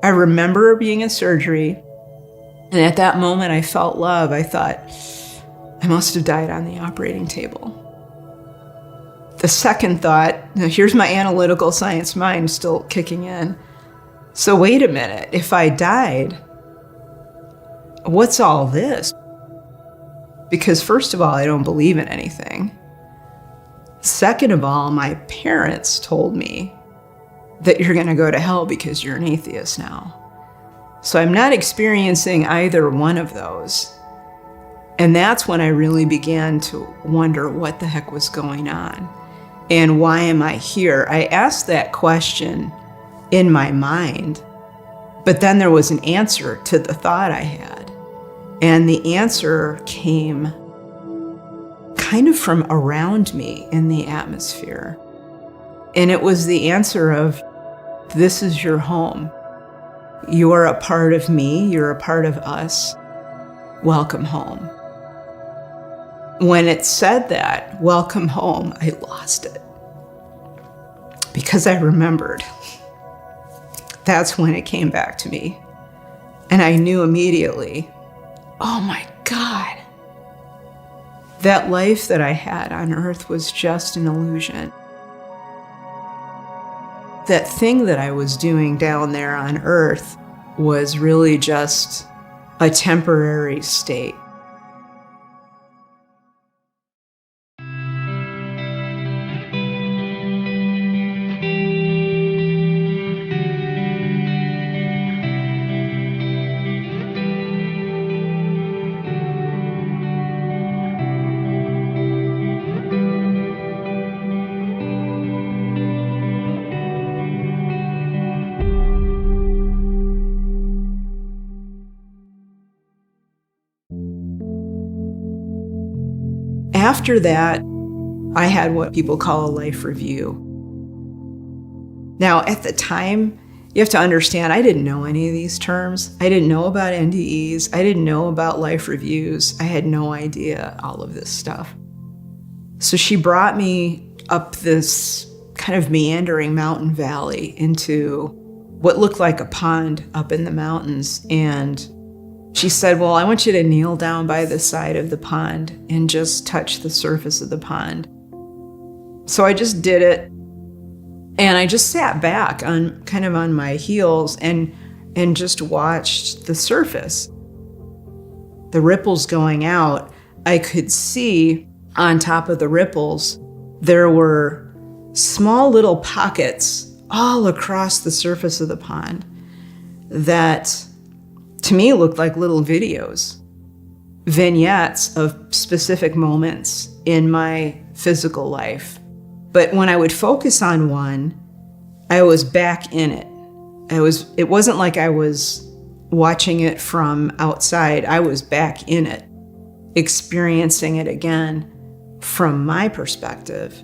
I remember being in surgery, and at that moment I felt love. I thought, I must have died on the operating table. The second thought, now here's my analytical science mind still kicking in. So wait a minute, if I died, what's all this? Because first of all, I don't believe in anything. Second of all, my parents told me that you're going to go to hell because you're an atheist now. So I'm not experiencing either one of those. And that's when I really began to wonder what the heck was going on and why am I here? I asked that question in my mind, but then there was an answer to the thought I had. And the answer came kind of from around me in the atmosphere. And it was the answer of, this is your home. You're a part of me, you're a part of us. Welcome home. When it said that, welcome home, I lost it. Because I remembered. That's when it came back to me. And I knew immediately, oh my God, that life that I had on earth was just an illusion. That thing that I was doing down there on earth was really just a temporary state. After that, I had what people call a life review. Now, at the time, you have to understand, I didn't know any of these terms. I didn't know about NDEs. I didn't know about life reviews. I had no idea all of this stuff. So she brought me up this kind of meandering mountain valley into what looked like a pond up in the mountains. And she said, well, I want you to kneel down by the side of the pond and just touch the surface of the pond. So I just did it. And I just sat back on my heels and just watched the surface. The ripples going out, I could see on top of the ripples, there were small little pockets all across the surface of the pond that to me looked like little videos, vignettes of specific moments in my physical life. But when I would focus on one, I was back in it. It wasn't like I was watching it from outside. I was back in it, experiencing it again from my perspective,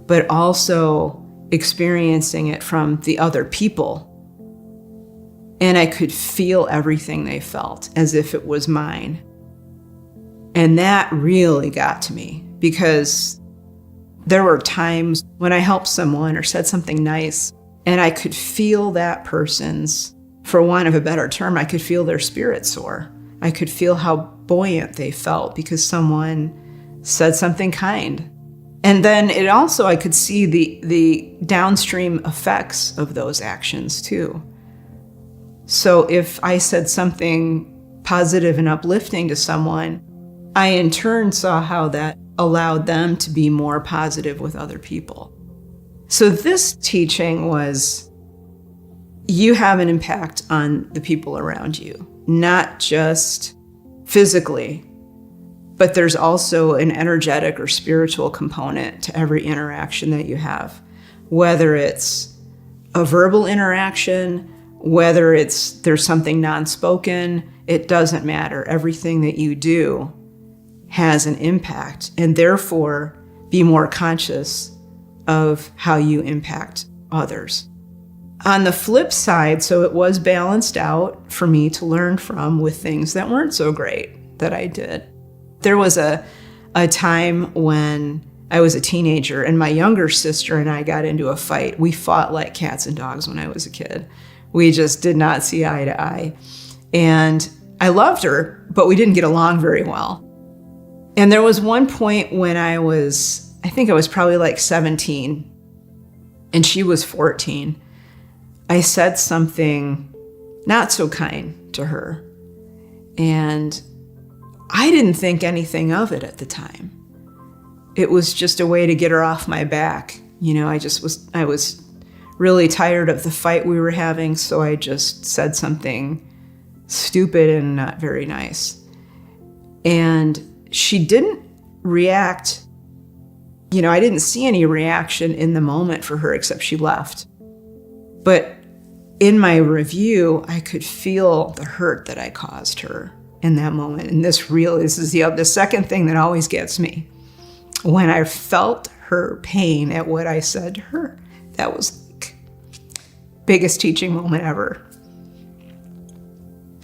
but also experiencing it from the other people. And I could feel everything they felt as if it was mine. And that really got to me because there were times when I helped someone or said something nice and I could feel that person's, for want of a better term, I could feel their spirit soar. I could feel how buoyant they felt because someone said something kind. And then I could see the downstream effects of those actions too. So if I said something positive and uplifting to someone, I in turn saw how that allowed them to be more positive with other people. So this teaching was, you have an impact on the people around you, not just physically, but there's also an energetic or spiritual component to every interaction that you have, whether it's a verbal interaction, whether there's something non-spoken, it doesn't matter. Everything that you do has an impact, and therefore be more conscious of how you impact others. On the flip side, so it was balanced out for me to learn from with things that weren't so great that I did. There was a time when I was a teenager, and my younger sister and I got into a fight. We fought like cats and dogs when I was a kid. We just did not see eye to eye. And I loved her, but we didn't get along very well. And there was one point when I think I was probably like 17, and she was 14. I said something not so kind to her. And I didn't think anything of it at the time. It was just a way to get her off my back. You know, I was really tired of the fight we were having, so I just said something stupid and not very nice. And she didn't react. You know, I didn't see any reaction in the moment for her except she left. But in my review, I could feel the hurt that I caused her in that moment. And this is the second thing that always gets me. When I felt her pain at what I said to her, that was like biggest teaching moment ever.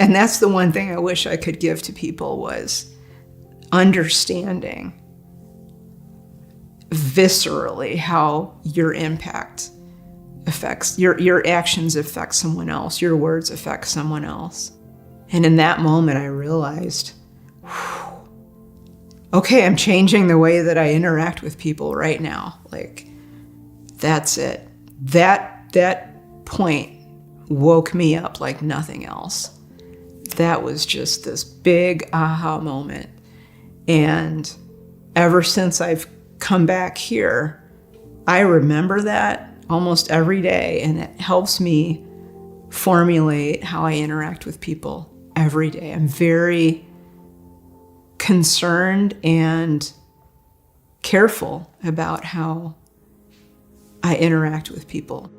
And that's the one thing I wish I could give to people, was understanding viscerally how your impact affects, your actions affect someone else, your words affect someone else. And in that moment, I realized, okay, I'm changing the way that I interact with people right now. Like, that's it. That point woke me up like nothing else. That was just this big aha moment. And ever since I've come back here, I remember that almost every day, and it helps me formulate how I interact with people every day. I'm very concerned and careful about how I interact with people.